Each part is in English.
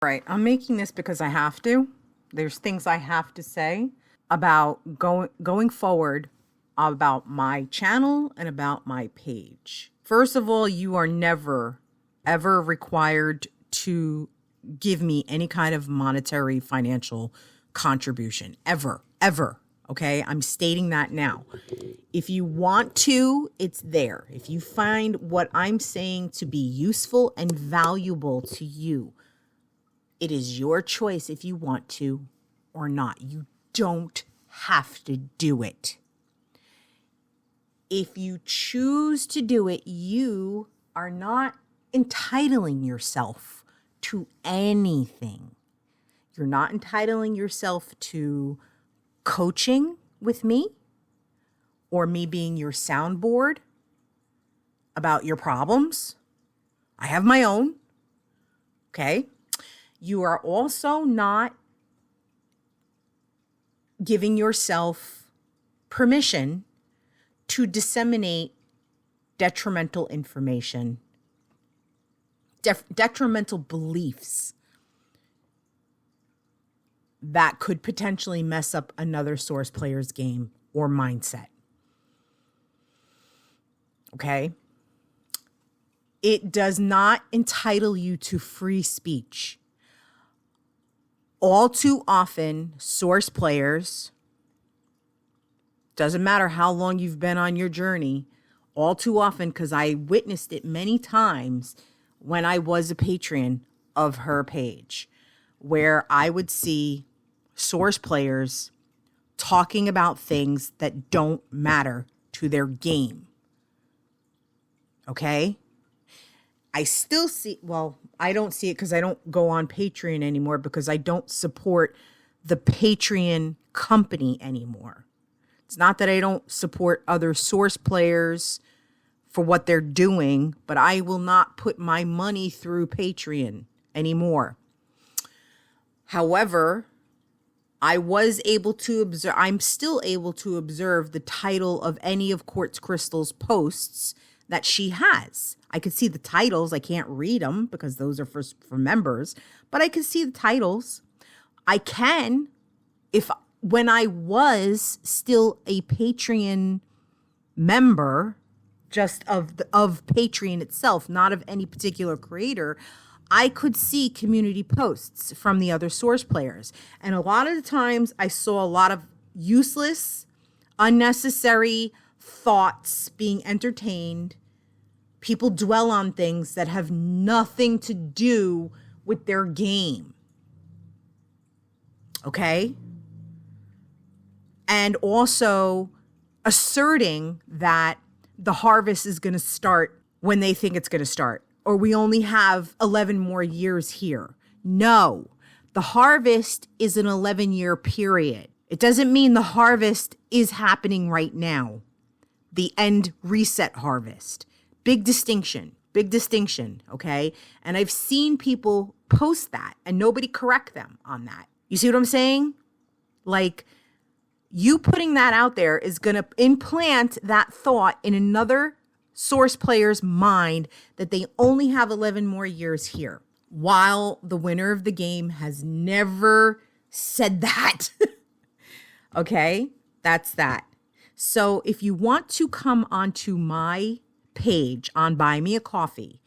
Right. I'm making this because I have to. There's things I have to say about going forward about my channel and about my page. First of all, you are never ever required to give me any kind of monetary financial contribution ever. Okay? I'm stating that now. If you want to, it's there. If you find what I'm saying to be useful and valuable to you, it is your choice if you want to or not. You don't have to do it. If you choose to do it, you are not entitling yourself to anything. You're not entitling yourself to coaching with me or me being your soundboard about your problems. I have my own. Okay? You are also not giving yourself permission to disseminate detrimental information, detrimental beliefs that could potentially mess up another source player's game or mindset. Okay? It does not entitle you to free speech. All too often, source players, doesn't matter how long you've been on your journey, all too often, because I witnessed it many times when I was a patron of her page, where I would see source players talking about things that don't matter to their game. Okay? I still see, well, I don't see it because I don't go on Patreon anymore because I don't support the Patreon company anymore. It's not that I don't support other source players for what they're doing, but I will not put my money through Patreon anymore. However, I was able to observe, I'm still able to observe the title of any of Quartz Crystal's posts that she has. I could see the titles. I can't read them because those are for members, but I can see the titles. I can, when I was still a Patreon member, just of Patreon itself, not of any particular creator, I could see community posts from the other source players. And a lot of the times I saw a lot of useless, unnecessary thoughts being entertained. People dwell on things that have nothing to do with their game. Okay? And also asserting that the harvest is going to start when they think it's going to start, or we only have 11 more years here. No, the harvest is an 11-year period. It doesn't mean the harvest is happening right now. The end reset harvest. Big distinction, okay? And I've seen people post that and nobody correct them on that. You see what I'm saying? Like, you putting that out there is going to implant that thought in another source player's mind that they only have 11 more years here, while the winner of the game has never said that. Okay? That's that. So if you want to come onto my page on Buy Me a Coffee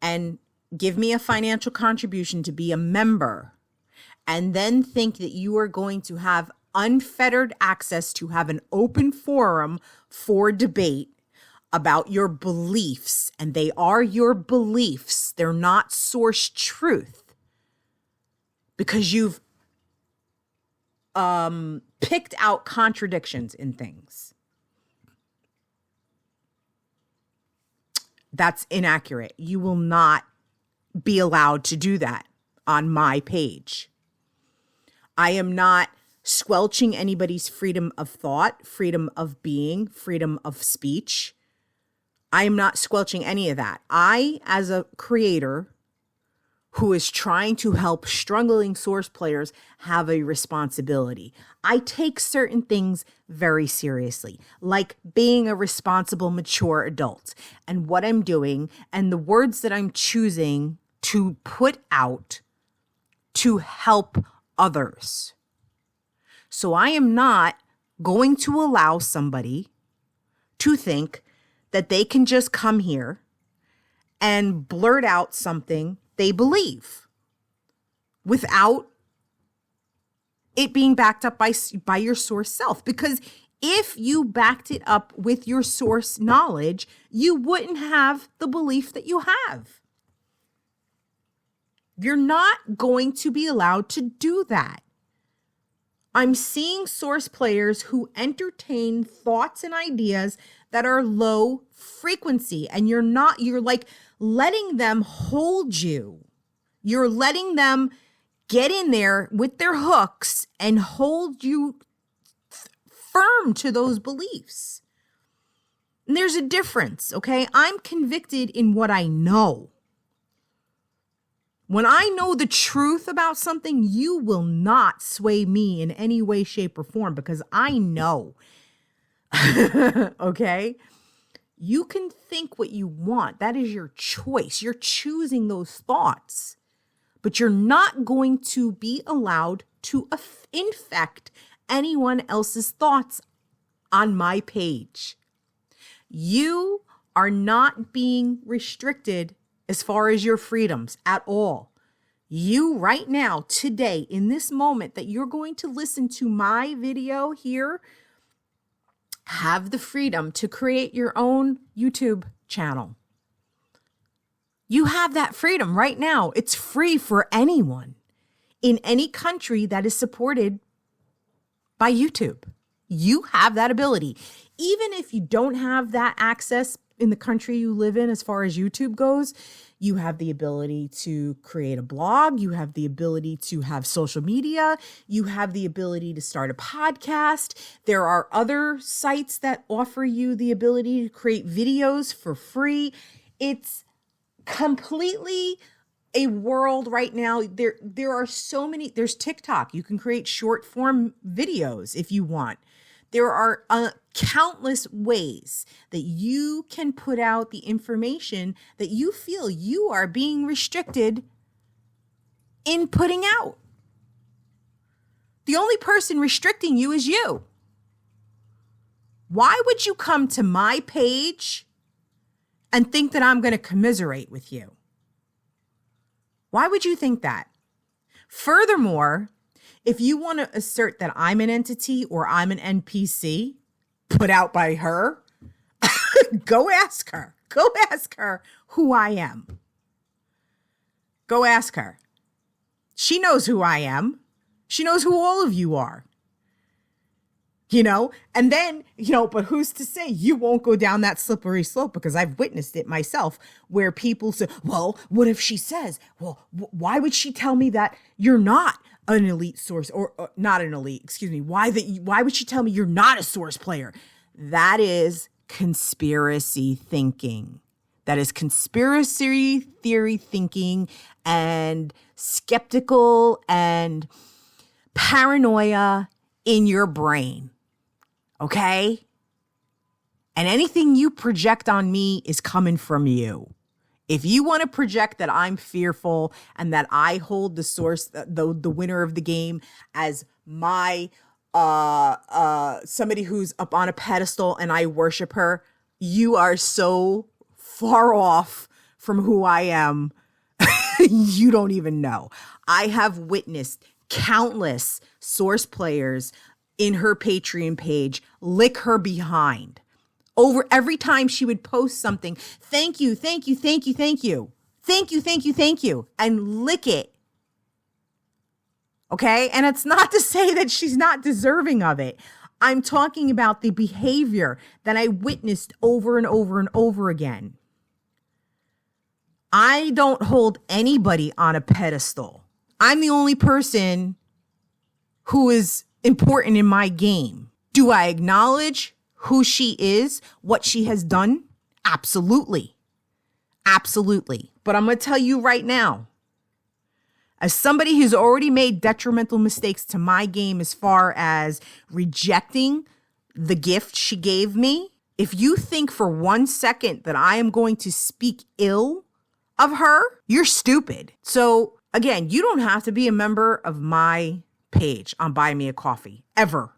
and give me a financial contribution to be a member, and then think that you are going to have unfettered access to have an open forum for debate about your beliefs, and they are your beliefs, they're not source truth, because you've picked out contradictions in things. That's inaccurate. You will not be allowed to do that on my page. I am not squelching anybody's freedom of thought, freedom of being, freedom of speech. I am not squelching any of that. I, as a creator who is trying to help struggling source players, have a responsibility. I take certain things very seriously, like being a responsible, mature adult, and what I'm doing and the words that I'm choosing to put out to help others. So I am not going to allow somebody to think that they can just come here and blurt out something they believe without it being backed up by your source self. Because if you backed it up with your source knowledge, you wouldn't have the belief that you have. You're not going to be allowed to do that. I'm seeing source players who entertain thoughts and ideas that are low frequency, and you're like letting them hold you. You're letting them get in there with their hooks and hold you firm to those beliefs. And there's a difference, okay? I'm convicted in what I know. When I know the truth about something, you will not sway me in any way, shape, or form because I know. Okay? You can think what you want. That is your choice. You're choosing those thoughts. But you're not going to be allowed to infect anyone else's thoughts on my page. You are not being restricted as far as your freedoms at all. You right now, today, in this moment that you're going to listen to my video here, have the freedom to create your own YouTube channel. You have that freedom right now. It's free for anyone in any country that is supported by YouTube. You have that ability. Even if you don't have that access in the country you live in as far as YouTube goes, you have the ability to create a blog. You have the ability to have social media. You have the ability to start a podcast. There are other sites that offer you the ability to create videos for free. It's completely a world right now. There are so many. There's TikTok. You can create short form videos if you want. There are countless ways that you can put out the information that you feel you are being restricted in putting out. The only person restricting you is you. Why would you come to my page and think that I'm going to commiserate with you? Why would you think that? Furthermore, if you want to assert that I'm an entity or I'm an NPC put out by her, go ask her. Go ask her who I am. Go ask her. She knows who I am. She knows who all of you are. And then, but who's to say you won't go down that slippery slope? Because I've witnessed it myself where people say, well, what if she says, well, why would she tell me that you're not an elite source or not an elite, excuse me. Why would she tell me you're not a source player? That is conspiracy thinking. That is conspiracy theory thinking and skeptical and paranoia in your brain. Okay? And anything you project on me is coming from you. If you want to project that I'm fearful and that I hold the source, the winner of the game as my somebody who's up on a pedestal and I worship her, you are so far off from who I am. You don't even know. I have witnessed countless source players in her Patreon page lick her behind. Over every time she would post something, thank you, thank you, thank you, thank you, thank you, thank you, thank you, and lick it. Okay? And it's not to say that she's not deserving of it. I'm talking about the behavior that I witnessed over and over and over again. I don't hold anybody on a pedestal. I'm the only person who is important in my game. Do I acknowledge who she is, what she has done? Absolutely. Absolutely. But I'm going to tell you right now, as somebody who's already made detrimental mistakes to my game as far as rejecting the gift she gave me, if you think for 1 second that I am going to speak ill of her, you're stupid. So Again, you don't have to be a member of my page on Buy Me a Coffee, ever.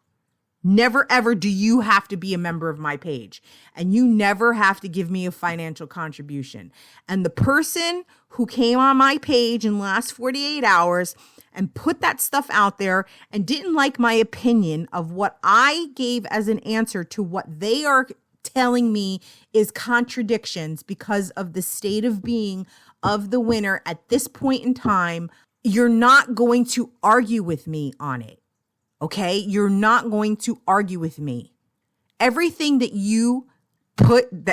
Never, ever do you have to be a member of my page. And you never have to give me a financial contribution. And the person who came on my page in the last 48 hours and put that stuff out there and didn't like my opinion of what I gave as an answer to what they are telling me is contradictions because of the state of being of the winner at this point in time, you're not going to argue with me on it. Okay? You're not going to argue with me. Everything that you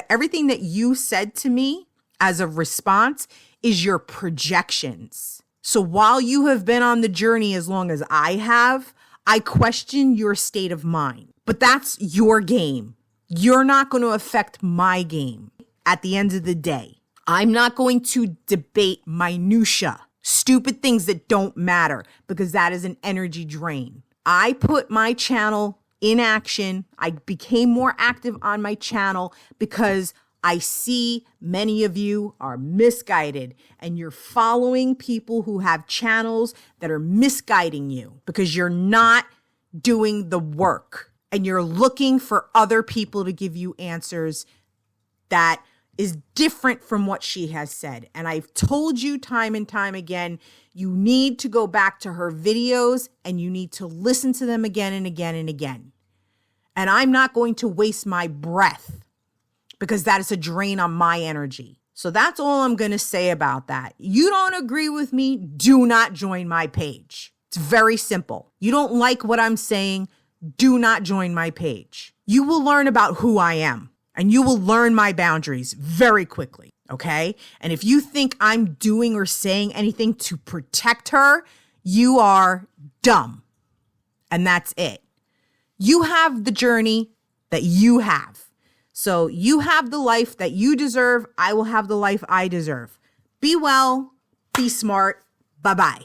everything that you said to me as a response is your projections. So while you have been on the journey as long as I have, I question your state of mind. But that's your game. You're not going to affect my game at the end of the day. I'm not going to debate minutia, stupid things that don't matter, because that is an energy drain. I put my channel in action. I became more active on my channel because I see many of you are misguided and you're following people who have channels that are misguiding you because you're not doing the work and you're looking for other people to give you answers that is different from what she has said. And I've told you time and time again, you need to go back to her videos and you need to listen to them again and again and again. And I'm not going to waste my breath because that is a drain on my energy. So that's all I'm going to say about that. You don't agree with me, do not join my page. It's very simple. You don't like what I'm saying, do not join my page. You will learn about who I am and you will learn my boundaries very quickly, okay? And if you think I'm doing or saying anything to protect her, you are dumb. And that's it. You have the journey that you have. So you have the life that you deserve. I will have the life I deserve. Be well, be smart. Bye-bye.